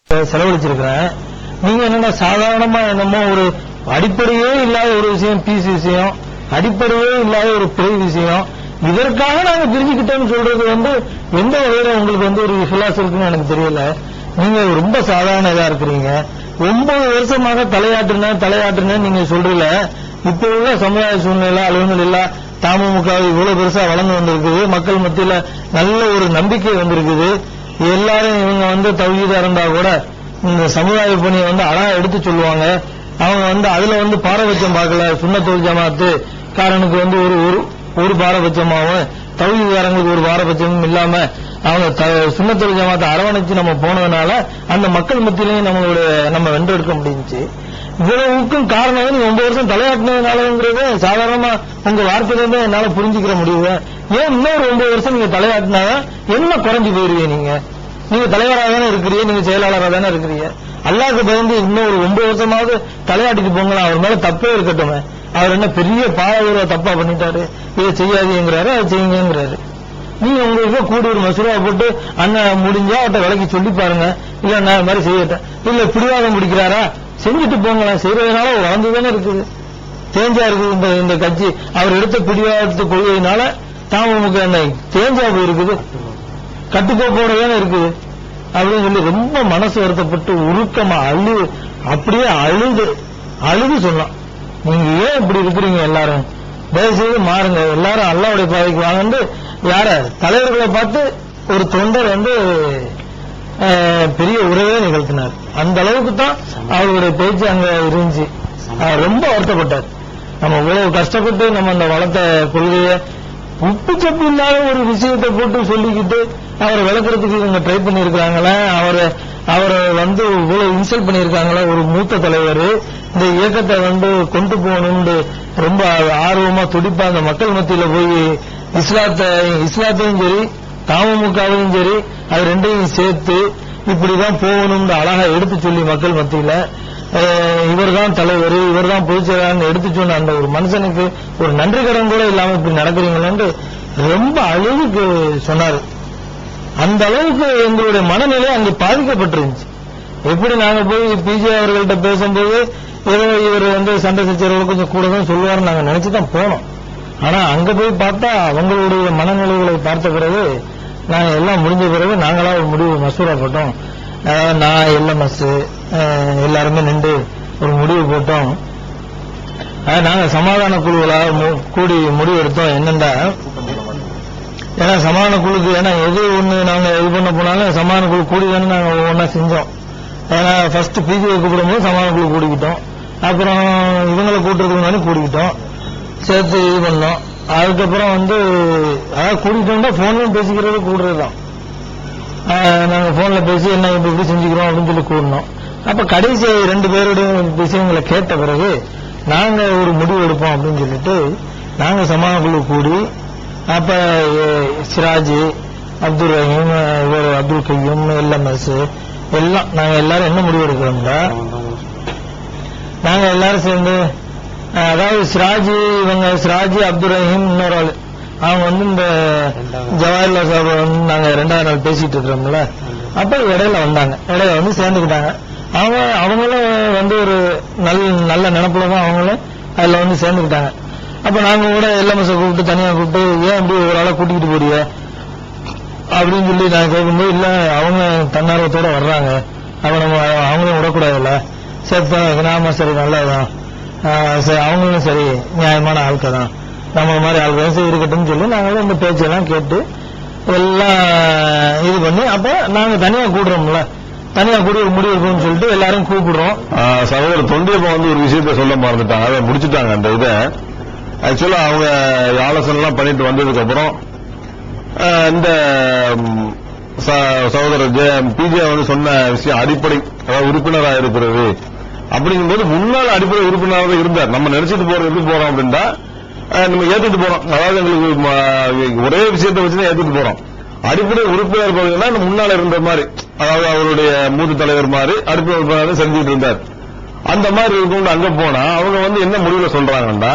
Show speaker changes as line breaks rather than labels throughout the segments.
செலவழிச்சிருக்கிறேன். நீங்க என்னன்னா சாதாரணமா என்னமோ ஒரு அடிப்படையே இல்லாத ஒரு விஷயம், பீஸ் விஷயம், அடிப்படையே இல்லாத ஒரு பிழை விஷயம், இதற்காக நாங்க பிரிஞ்சுக்கிட்டோம்னு சொல்றது எந்த வகையில உங்களுக்கு ஒரு விசுவாசம் இருக்குன்னு எனக்கு தெரியல. நீங்க ரொம்ப சாதாரண இதா இருக்கிறீங்க. 9 வருஷமாக தலையாட்டுன நீங்க சொல்றீங்க. இப்ப உள்ள சமுதாய சூழ்நிலை அலுவலக தமுக இவ்வளவு பெருசா வளர்ந்து வந்திருக்குது. மக்கள் மத்தியில நல்ல ஒரு நம்பிக்கை வந்திருக்குது. எல்லாரும் இவங்க தௌஹீதா இருந்தா கூட இந்த சமுதாய பணியை அழகா எடுத்து சொல்லுவாங்க. அவங்க அதுல பாரபட்சம் பார்க்கல. சுன்னத்துல் ஜமாத்து காரனுக்கு ஒரு பாரபட்சமாவும் தௌஹீத்காரங்களுக்கு ஒரு பாரபட்சமும் இல்லாம அவங்க சுன்னத்துல் ஜமாத்தை அரவணைச்சு நம்ம போனதுனால அந்த மக்கள் மத்தியிலையும் நம்ம வென்றெடுக்க முடிஞ்சுச்சு. இவ்வளவுக்கும் காரணம் 9 வருஷம் தலையாட்டினதுனாலங்கிறது சாதாரணமா உங்க வார்த்தையிலிருந்து என்னால புரிஞ்சுக்கிற முடியுது. ஏன் இன்னொரு 9 வருஷம் நீங்க தலையாட்டினாதான் என்ன குறைஞ்சு போயிருவீங்க? நீங்க தலைவராக தானே இருக்கிறீங்க, நீங்க செயலாளராக தானே இருக்கிறீங்க. அல்லாஹ்க்கு பயந்து இன்னொரு 9 வருஷமாவது தலையாட்டிட்டு போங்களா. அவர் மேல தப்பே இருக்கட்டும். அவர் என்ன பெரிய பாவ தப்பா பண்ணிட்டாரு, இதை செய்யாதீங்கிறாரு, அதை செய்யுங்கிறாரு. நீங்க உங்களுக்கு கூடி ஒரு மசூரா போட்டு அண்ணன் முடிஞ்சா அவர்கிட்ட விலைக்கு சொல்லி பாருங்க. இல்ல நான் இது மாதிரி செய்யட்டேன், இல்ல பிடிவாதம் பிடிக்கிறாரா செஞ்சுட்டு போங்களா. செய்யறதுனால வளர்ந்துதானே இருக்குது, தேஞ்சா இருக்குது இந்த கட்சி. அவர் எடுத்த பிடிவாதத்து கொள்கையினால தமுக தேஞ்சா போயிருக்குது, கட்டுக்கோப்போட தானே இருக்குது அப்படின்னு சொல்லி ரொம்ப மனசு வருத்தப்பட்டு உருக்கமா அப்படியே அழுது சொல்லலாம். நீங்க ஏன் இப்படி இருக்கிறீங்க? எல்லாரும் தயவுசெய்து மாறுங்க, எல்லாரும் அல்லாஹ்வுடைய பாதைக்கு வாங்கன்னு யார தலைவர்களை பார்த்து ஒரு தொண்டர் பெரிய உறவே நிகழ்த்தினார். அந்த அளவுக்கு தான் அவருடைய பேச்சு அங்க இருந்துச்சு. ரொம்ப வருத்தப்பட்டார். நம்ம இவ்வளவு கஷ்டப்பட்டு நம்ம அந்த வளர்த்த கொள்கையை உப்பு சப்பு இல்லாத ஒரு விஷயத்தை போட்டு சொல்லிக்கிட்டு அவரை விளக்குறதுக்கு இவங்க ட்ரை பண்ணிருக்காங்களே, அவரை இவ்வளவு இன்சல்ட் பண்ணிருக்காங்களே. ஒரு மூத்த தலைவர் இந்த இயக்கத்தை கொண்டு போகணும்னு ரொம்ப ஆர்வமா துடிப்பா அந்த மக்கள் மத்தியில போய் இஸ்லாத்தையும் சரி தமுகவையும் சரி அது ரெண்டையும் சேர்த்து இப்படிதான் போகணும்னு அழகா எடுத்து சொல்லி மக்கள் மத்தியில இவர் தான் தலைவர், இவர் தான் பொதுச்செயலாளர் எடுத்து சொன்ன அந்த ஒரு மனுஷனுக்கு ஒரு நன்றி கடன் கூட இல்லாம இப்படி நடக்கிறீங்களேன்னு ரொம்ப அழுவுக்கு சொன்னாரு. அந்த அளவுக்கு எங்களுடைய மனநிலை அங்கு பாதிக்கப்பட்டிருந்துச்சு. எப்படி நாங்க போய் பிஜே அவர்கள்ட்ட பேசும்போது ஏதோ இவர் சண்டை சச்சரவுகள் கொஞ்சம் கூட தான் சொல்லுவாருன்னு நாங்க நினைச்சுதான் போனோம். ஆனா அங்க போய் பார்த்தா அவங்களுடைய மனநிலைகளை பார்த்த பிறகு நாங்க எல்லாம் முடிஞ்ச பிறகு நாங்களா ஒரு முடிவு மசூரா போட்டோம். நான் எல்எம்எஸ் எல்லாருமே நின்று ஒரு முடிவு போட்டோம். நாங்க சமாதான குழுக்களாக கூடி முடிவு எடுத்தோம். என்னண்டா, ஏன்னா சமாதான குழுக்கு எது ஒண்ணு நாங்க இது பண்ண போனாலும் சமாதான குழு கூடி தானே நாங்க ஒவ்வொன்னா செஞ்சோம். ஏன்னா ஃபர்ஸ்ட் பிஜிஐ கூப்பிடும்போது சமாதான குழு கூடிக்கிட்டோம், அப்புறம் இவங்களை கூட்டுறதுக்கு முன்னாடி கூடிக்கிட்டோம், சேர்த்து இது பண்ணோம். அதுக்கப்புறம் கூட்டிட்டோம்னா போன்லயும் பேசிக்கிறது கூடுறதுதான். நாங்க போன்ல பேசி என்ன இப்படி செஞ்சுக்கிறோம் அப்படின்னு சொல்லி கூடணும். அப்ப கடைசி 2 பேருடைய விஷயங்களை கேட்ட பிறகு நாங்க ஒரு முடிவு எடுப்போம் அப்படின்னு சொல்லிட்டு நாங்க சமாதான குழு கூடி அப்ப சிராஜ், அப்துல் ரஹீம், அப்துல் கையும், எல்எம்எஸ் எல்லாம் நாங்க எல்லாரும் என்ன முடிவு எடுக்கிறோம்னா, நாங்க எல்லாரும் சேர்ந்து அதாவது சிராஜ் அப்துல் ரஹீம் இன்னொரு ஆள் அவங்க இந்த ஜவஹர்லால் சாஹிப் நாங்க 2வது நாள் பேசிட்டு இருக்கிறோம்ல, அப்ப இடையில வந்தாங்க. இடையில சேர்ந்துக்கிட்டாங்க. அவங்களும் ஒரு நல்ல நினைப்புலதான் அவங்களும் அதுல சேர்ந்துக்கிட்டாங்க. அப்ப நாங்க கூட எல்எம்எஸ் கூப்பிட்டு தனியா கூப்பிட்டு ஏன் இப்படி ஒரு ஆளை கூட்டிக்கிட்டு போறிய அப்படின்னு சொல்லி நாங்க கேட்கும்போது, இல்ல அவங்க தன்னார்வத்தோட வர்றாங்க, அவங்களையும் விடக்கூடாதுல்ல. சரி நாம சரி நல்லதுதான், சரி அவங்களும் சரி நியாயமான ஆட்கள் தான், நம்ம மாதிரி ஆள்கள் சரி இருக்கட்டும் சொல்லி நாங்களும் இந்த பேச்செல்லாம் கேட்டு எல்லாம் இது பண்ணி அப்ப நாங்க தனியா கூடுறோம்ல, தனியா கூடி ஒரு முடிவு இருக்கும்னு சொல்லிட்டு எல்லாரும் கூப்பிடுறோம்.
சகோதரர் தொண்டியப்பா ஒரு விஷயத்த சொல்ல மறந்துட்டாங்க, அதை முடிச்சுட்டாங்க. அந்த இதை ஆக்சுவலா அவங்க ஆலோசனை எல்லாம் பண்ணிட்டு வந்ததுக்கு அப்புறம் இந்த சகோதரர் பிஜே சொன்ன விஷயம் அடிப்படை உறுப்பினராக இருக்கிறது அப்படிங்கும்போது முன்னாள் அடிப்படை உறுப்பினராக இருந்தார். நம்ம நினைச்சிட்டு போறது போறோம் அப்படின்னா நம்ம ஏத்துட்டு போறோம். அதாவது எங்களுக்கு ஒரே விஷயத்தை வச்சுதான் ஏத்துட்டு போறோம். அடிப்படை உறுப்பினர் பார்த்தீங்கன்னா முன்னாள் இருந்த மாதிரி, அதாவது அவருடைய மூத்த தலைவர் மாதிரி அடிப்படை உறுப்பினர் செஞ்சுட்டு இருந்தார். அந்த மாதிரி இருக்கும். அங்க போனா அவங்க என்ன முடிவுல சொல்றாங்கன்னா,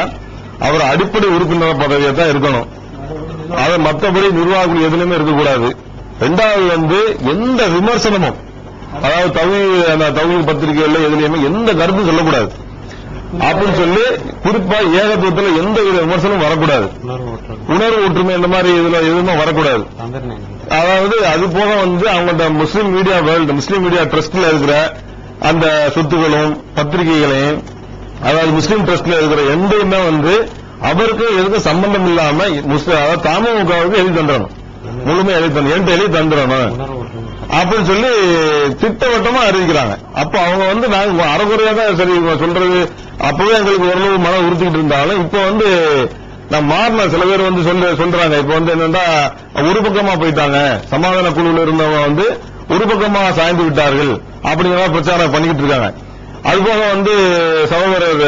அவர் அடிப்படை உறுப்பினர் பதவியை தான் இருக்கணும், அதை மற்றபடி நிர்வாகம் எதுலையுமே இருக்கக்கூடாது. 2வது எந்த விமர்சனமும் அதாவது தௌஹீத் பத்திரிகைகள்ல எதுலயுமே எந்த கருத்தும் சொல்லக்கூடாது அப்படின்னு சொல்லி குறிப்பா ஏகத்துவத்தில் எந்த வித விமர்சனமும் வரக்கூடாது, உணர்வு ஒற்றுமை இந்த மாதிரி இதுல எதுவுமே வரக்கூடாது. அதாவது அது போக அவங்க முஸ்லீம் மீடியா வேர்ல்டு, முஸ்லீம் மீடியா ட்ரஸ்ட்ல இருக்கிற அந்த சொத்துகளும் பத்திரிகைகளையும், அதாவது முஸ்லீம் ட்ரஸ்ட்ல இருக்கிற எந்தையுமே அவருக்கு எதுக்கும் சம்பந்தம் இல்லாம அதாவது தமுகவுக்கு எழுதி தந்துடணும், முழுமையா எழுதி தந்துடணும் அப்படின்னு சொல்லி திட்டவட்டமா அறிவிக்கிறாங்க. அப்ப அவங்க நாங்க அறகுறையா தான் சரி சொல்றது, அப்பவே எங்களுக்கு ஓரளவு மனம் உறுத்திக்கிட்டு இருந்தாலும் இப்ப நான் மாறின சில பேர் சொல்றாங்க. இப்ப என்னன்னா ஒரு பக்கமா போயிட்டாங்க, சமாதான குழுவில் இருந்தவங்க ஒரு பக்கமா சாய்ந்து விட்டார்கள் அப்படிங்கிற பிரச்சாரம் பண்ணிக்கிட்டு இருக்காங்க. அதுபோக சகோதரர்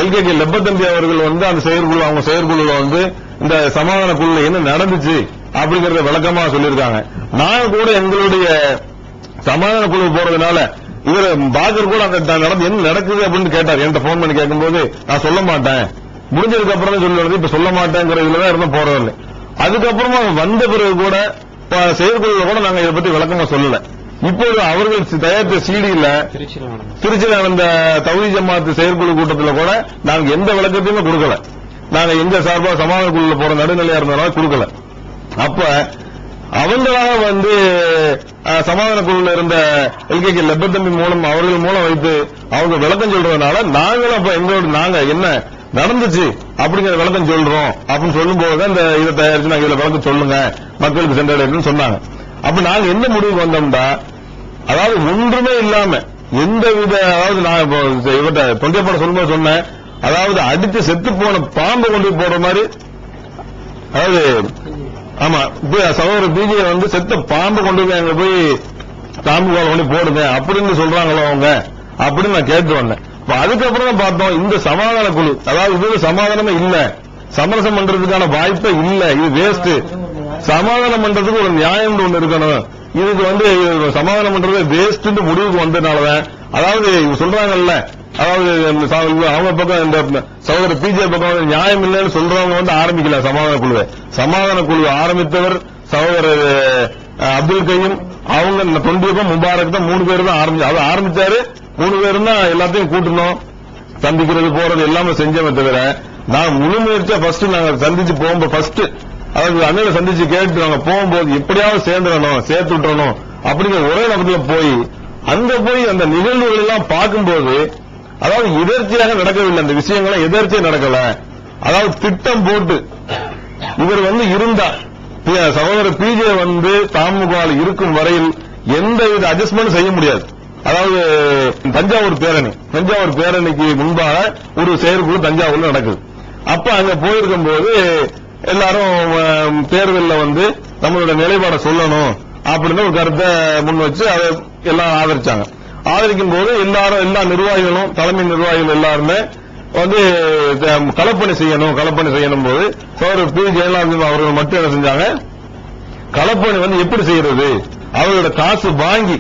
எல்கேகே லெப்பத்தம்பி அவர்கள் அந்த செயற்குழு, அவங்க செயற்குழுல இந்த சமாதான குழுல என்ன நடந்துச்சு அப்படிங்கறத விளக்கமா சொல்லியிருக்காங்க. நான் கூட எங்களுடைய சமாதான குழு போறதுனால இவர் பாக்கர் கூட அங்க நடந்து என்ன நடக்குது அப்படின்னு கேட்டார். என்கிட்ட போன் பண்ணி கேட்கும்போது நான் சொல்ல மாட்டேன், முடிஞ்சதுக்கு அப்புறம் தான் சொல்லுறது, இப்ப சொல்ல மாட்டேங்கிறதுலதான் இருந்தும் போறதில்லை. அதுக்கப்புறமா வந்த பிறகு கூட செயற்குழுல கூட நாங்க இதை பத்தி விளக்கமா சொல்லல. இப்போது அவர்கள் தயாரித்த சிடியில திருச்சியில் நடந்த தௌஹீத் ஜமாத் செயற்குழு கூட்டத்தில் கூட நாங்க எந்த விளக்கத்தையுமே கொடுக்கல. நாங்க எங்க சார்பா சமாதான குழுல போற நடுநிலையா இருந்தனால கொடுக்கல. அப்ப அவங்களாக சமாதான குழுல இருந்த எல்கேகே லெப்பத்தம்பி மூலம் அவர்கள் மூலம் வைத்து அவங்க விளக்கம் சொல்றதுனால நாங்களும் அப்ப எங்களோட நாங்க என்ன நடந்துச்சு அப்படிங்கிற விளக்கம் சொல்றோம் அப்படின்னு சொல்லும் போது இந்த இதை தயாரிச்சு நாங்க இதுல விளக்கம் சொல்லுங்க மக்களுக்கு சென்றடைன்னு சொன்னாங்க. அப்ப நாங்க என்ன முடிவுக்கு வந்தோம்டா, அதாவது ஒன்றுமே இல்லாம எந்த வித, அதாவது நான் இவர்கிட்ட தொண்டைப்பட சொல்லும்போது சொன்னேன், அதாவது அடித்து செத்து போன பாம்பு கொண்டு போடுற மாதிரி, அதாவது ஆமா சகோதரர் பிஜே செத்த பாம்பு கொண்டு போய் அங்க போய் பாம்பு கொண்டு போடுங்க அப்படின்னு சொல்றாங்களோ அவங்க அப்படின்னு நான் கேட்டு வந்தேன். அதுக்கப்புறம் தான் பார்த்தோம் இந்த சமாதான குழு, அதாவது இது சமாதானமே இல்ல, சமரசம் பண்றதுக்கான வாய்ப்பே இல்ல, இது வேஸ்ட். சமாதானம் பண்றதுக்கு ஒரு நியாயம் ஒண்ணு இருக்கணும், இதுக்கு சமாதானம் பண்றது வேஸ்ட் முடிவுக்கு வந்ததுனாலதான், அதாவது சொல்றாங்கல்ல, அதாவது அவங்க பக்கம் இந்த சகோதரர் பிஜே பக்கம் நியாயம் இல்லைன்னு சொல்றவங்க ஆரம்பிக்கல சமாதான குழுவை. சமாதான குழு ஆரம்பித்தவர் சகோதரர் அப்துல் கையும், அவங்க தொண்டியப்பம் முபாரக் தான் 3 பேர் தான் ஆரம்பிச்சாரு. 3 பேரும் தான் எல்லாத்தையும் கூட்டணும், சந்திக்கிறது போறது எல்லாமே செஞ்சமே தவிர, நான் முழு முயற்சியா ஃபர்ஸ்ட் நாங்க சந்திச்சு போகும்போது ஃபர்ஸ்ட் அதாவது அண்ணனை சந்திச்சு கேட்டு நாங்க போகும்போது எப்படியாவது சேர்ந்துடணும், சேர்த்து விட்டுறணும் அப்படிங்கிற ஒரே நபத்துல போய் அங்க போய் அந்த நிகழ்வுகள் எல்லாம் பார்க்கும்போது, அதாவது எதர்ச்சியாக நடக்கவில்லை, அந்த விஷயங்களை எதர்ச்சியா நடக்கல. அதாவது திட்டம் போட்டு இவர் இருந்தா சகோதரர் பிஜே தமுக இருக்கும் வரையில் எந்த வித அட்ஜஸ்ட்மெண்ட் செய்ய முடியாது. அதாவது தஞ்சாவூர் பேரணிக்கு முன்பாக ஒரு செயற்குழு தஞ்சாவூர்ல நடக்குது. அப்ப அங்க போயிருக்கும் போது எல்லாரும் தேர்தலில் நம்மளோட நிலைப்பாட சொல்லணும் அப்படின்னு ஒரு கருத்தை முன் வச்சு அதை எல்லாம் ஆதரிச்சாங்க. ஆதரிக்கும் போது எல்லா நிர்வாகிகளும், தலைமை நிர்வாகிகள் எல்லாருமே களப்பணி செய்யணும் போது சகோதரர் பி ஜெயலலிதா அவர்கள் மட்டும் என்ன செஞ்சாங்க, களப்பணி எப்படி செய்யறது, அவர்களோட காசு வாங்கி,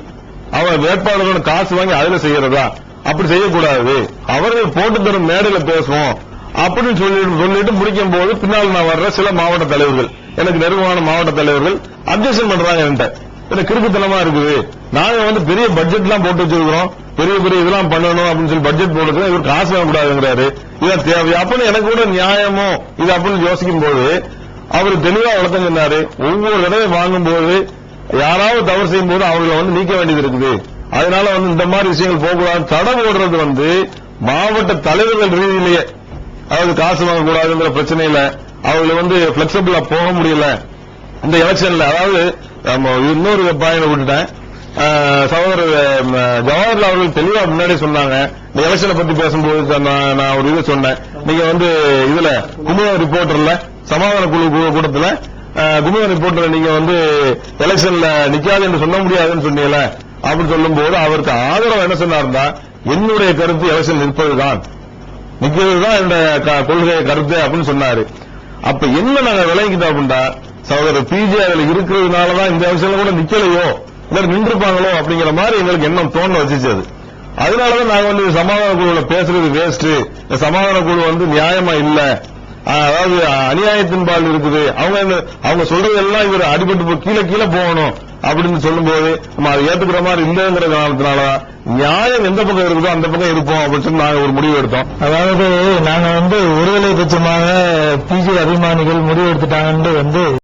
அவர் வேட்பாளர்களோட காசு வாங்கி அதுல செய்யறதா, அப்படி செய்யக்கூடாது, அவர்கள் போட்டு தரும் மேடையில பேசுவோம் அப்படின்னு சொல்லிட்டு முடிக்கும் போது பின்னால் நான் வர்ற சில மாவட்ட தலைவர்கள், எனக்கு நெருக்கமான மாவட்ட தலைவர்கள் அப்ஜெக்ஷன் பண்றாங்க. என்கிட்ட கிறுக்குத்தனமா இருக்குது, நாங்க பெரிய பட்ஜெட் எல்லாம் போட்டு வச்சிருக்கிறோம், பெரிய இதெல்லாம் பண்ணணும் அப்படின்னு சொல்லி பட்ஜெட் போட்டுக்கிறோம், இவர் காசு வாங்கக்கூடாதுங்கிறாரு, இதான் தேவை அப்படின்னு எனக்கு கூட நியாயமோ இது அப்படின்னு யோசிக்கும் போது அவர் தெளிவா விளக்கம் சொன்னாரு. ஒவ்வொரு தடவை வாங்கும் போது யாராவது தவறு செய்யும் போது அவர்களை நீக்க வேண்டியது இருக்குது, அதனால இந்த மாதிரி விஷயங்கள் போகக்கூடாது. தடை போடுறது மாவட்ட தலைவர்கள் ரீதியிலேயே, அதாவது காசு வாங்கக்கூடாதுங்கிற பிரச்சனையில அவங்களை பிளெக்சிபிளா போக முடியல இந்த எலெக்ஷன்ல. அதாவது இன்னொரு பாயிண்ட் விட்டுட்டேன், சகோதரர் ஜவஹர்லால் அவர்கள் தெளிவா முன்னாடி சொன்னாங்க. இந்த எலெக்ஷனை பத்தி பேசும்போது நான் ஒரு இது சொன்னேன், நீங்க இதுல குமுதம் ரிப்போர்ட்டர்ல சமாதான குழு கூட்டத்துல குமுதம் ரிப்போர்ட்டர் நீங்க எலெக்ஷன்ல நிக்காது என்று சொல்ல முடியாதுன்னு சொன்னீங்கல்ல அப்படின்னு சொல்லும் போது அவருக்கு ஆதரவு என்ன சொன்னார்னா, என்னுடைய கருத்து எலெக்ஷன் நிற்பதுதான், நிக்கிறதுதான் என்னுடைய கொள்கை கருத்து அப்படின்னு சொன்னாரு. அப்ப என்ன நாங்க விளங்கிட்டோம் அப்படின்னா, சகோதரர் பிஜே அதுல இருக்கிறதுனாலதான் இந்த எலெக்ஷன்ல கூட நிக்கலையோ இல்ல நின்றுப்பாங்களோ அப்படிங்கிற மாதிரி எங்களுக்கு எண்ணம் தோண வச்சுச்சு. அதனாலதான் நாங்க சமாதான குழுல பேசுறது வேஸ்ட், சமாதான குழு நியாயமா இல்ல, அதாவது அநியாயத்தின்பால் இருக்குது, அவங்க சொல்றது எல்லாம் இவர் அடிபட்டு கீழே போகணும், அப்படின்னு சொல்லும்போது நம்ம அதை ஏத்துக்கிற மாதிரி இல்லைங்கிற காரணத்தினால நியாயம் எந்த பக்கம் இருக்குதோ அந்த பக்கம் இருப்போம் அப்படின்னு சொல்லி நாங்க ஒரு முடிவு எடுத்தோம்.
அதாவது நாங்க ஒருதலை பட்சமாக பிஜே அபிமானிகள் முடிவு எடுத்துட்டாங்கன்னு